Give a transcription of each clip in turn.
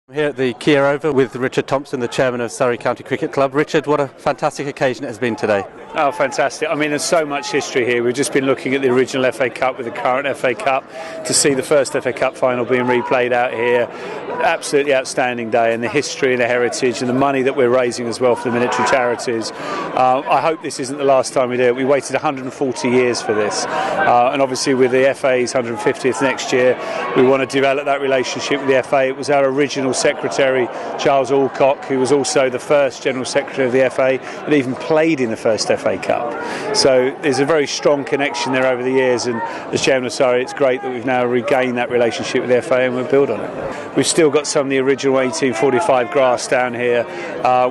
I'm here at the Kia Oval with Richard Thompson, the chairman of Surrey County Cricket Club. Richard, what a fantastic occasion it has been today. Oh, fantastic. I mean, there's so much history here. We've just been looking at the original FA Cup with the current FA Cup to see the first FA Cup final being replayed out here. Absolutely outstanding day, and the history and the heritage and the money that we're raising as well for the military charities. I hope this isn't the last time we do it. We waited 140 years for this, and obviously with the FA's 150th next year, we want to develop that relationship with the FA. It was our original secretary, Charles Alcock, who was also the first General Secretary of the FA, that even played in the first FA Cup. So there's a very strong connection there over the years, and as Chairman of Surrey, it's great that we've now regained that relationship with the FA and we'll build on it. We've still got some of the original 1845 grass down here.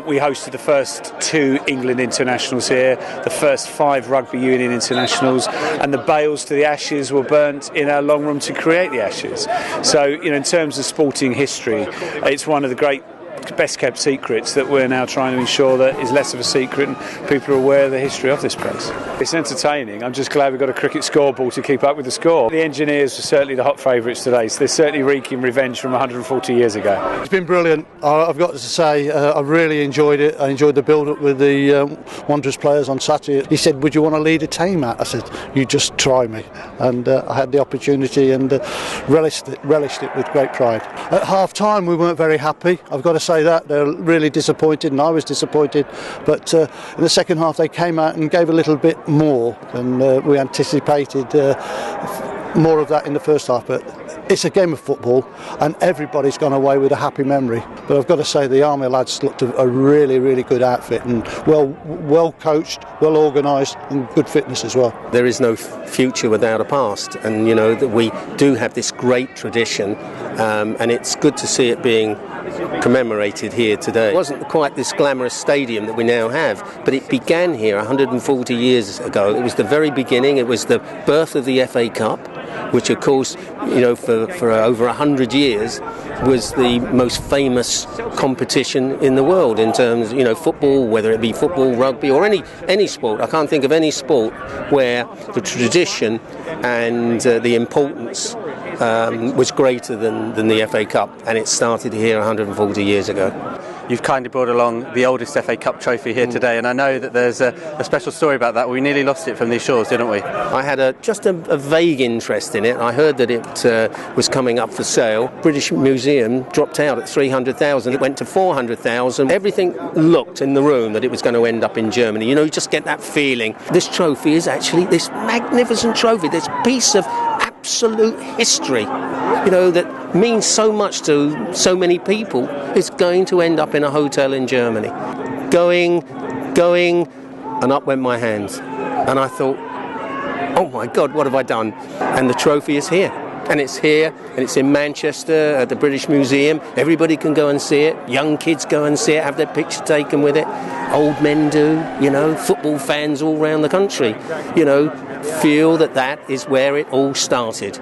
We hosted the first 2 England internationals here, the first 5 rugby union internationals, and the bales to the Ashes were burnt in our long room to create the Ashes. So, you know, in terms of sporting history, it's one of the great best kept secrets that we're now trying to ensure that is less of a secret and people are aware of the history of this place. It's entertaining. I'm just glad we've got a cricket scoreboard to keep up with the score. The engineers are certainly the hot favourites today, so they're certainly wreaking revenge from 140 years ago. It's been brilliant. I've got to say, I really enjoyed it. I enjoyed the build-up with the Wanderers players on Saturday. He said, "Would you want to lead a team, Matt?" I said, "You just try me." And I had the opportunity and relished it with great pride. At half-time, we weren't very happy. I've got to say that. They're really disappointed, and I was disappointed. But in the second half, they came out and gave a little bit more than we anticipated. More of that in the first half, but it's a game of football and everybody's gone away with a happy memory. But I've got to say the Army lads looked a really, really good outfit and well coached, well organised and good fitness as well. There is no future without a past, and you know that we do have this great tradition, and it's good to see it being commemorated here today. It wasn't quite this glamorous stadium that we now have, but it began here 140 years ago. It was the very beginning. It was the birth of the FA Cup, which of course, you know, for over 100 years was the most famous competition in the world in terms, you know, football, whether it be football, rugby or any sport. I can't think of any sport where the tradition and the importance was greater than the FA Cup, and it started here 140 years ago. You've kindly brought along the oldest FA Cup trophy here today, and I know that there's a special story about that. We nearly lost it from these shores, didn't we? I had just a vague interest in it. I heard that it was coming up for sale. British Museum dropped out at 300,000. It went to 400,000. Everything looked in the room that it was going to end up in Germany. You know, you just get that feeling. This trophy is actually this magnificent trophy, this piece of absolute history, you know, that means so much to so many people, is going to end up in a hotel in Germany. Going, and up went my hands. And I thought, oh my God, what have I done? And the trophy is here. And it's here, and it's in Manchester at the British Museum. Everybody can go and see it. Young kids go and see it, have their picture taken with it. Old men do, you know, football fans all around the country, you know, feel that is where it all started.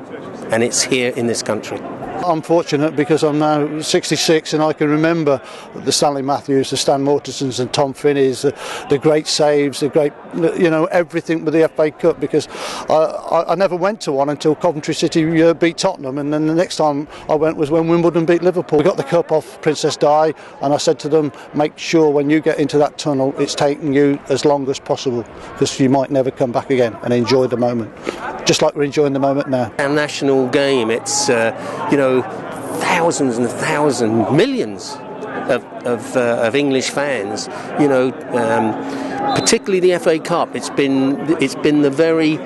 And it's here in this country. I'm fortunate because I'm now 66 and I can remember the Stanley Matthews, the Stan Mortisons and Tom Finney's, the great saves, the great, you know, everything with the FA Cup, because I never went to one until Coventry City beat Tottenham, and then the next time I went was when Wimbledon beat Liverpool. We got the cup off Princess Di, and I said to them, make sure when you get into that tunnel it's taking you as long as possible, because you might never come back again, and enjoy the moment, just like we're enjoying the moment now. Our national game, it's you know, thousands and thousands, millions of English fans, you know, particularly the FA Cup. It's been the very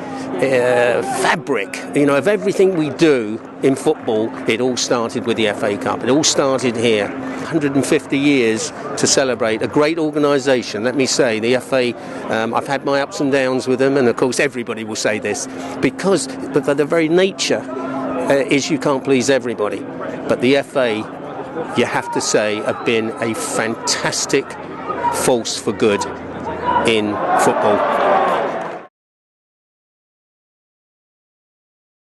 fabric, you know, of everything we do in football. It all started with the FA Cup. It all started here. 150 years to celebrate. A great organisation, let me say. The FA, I've had my ups and downs with them, and of course everybody will say this, because but the very nature is you can't please everybody. But the FA, you have to say, have been a fantastic force for good in football.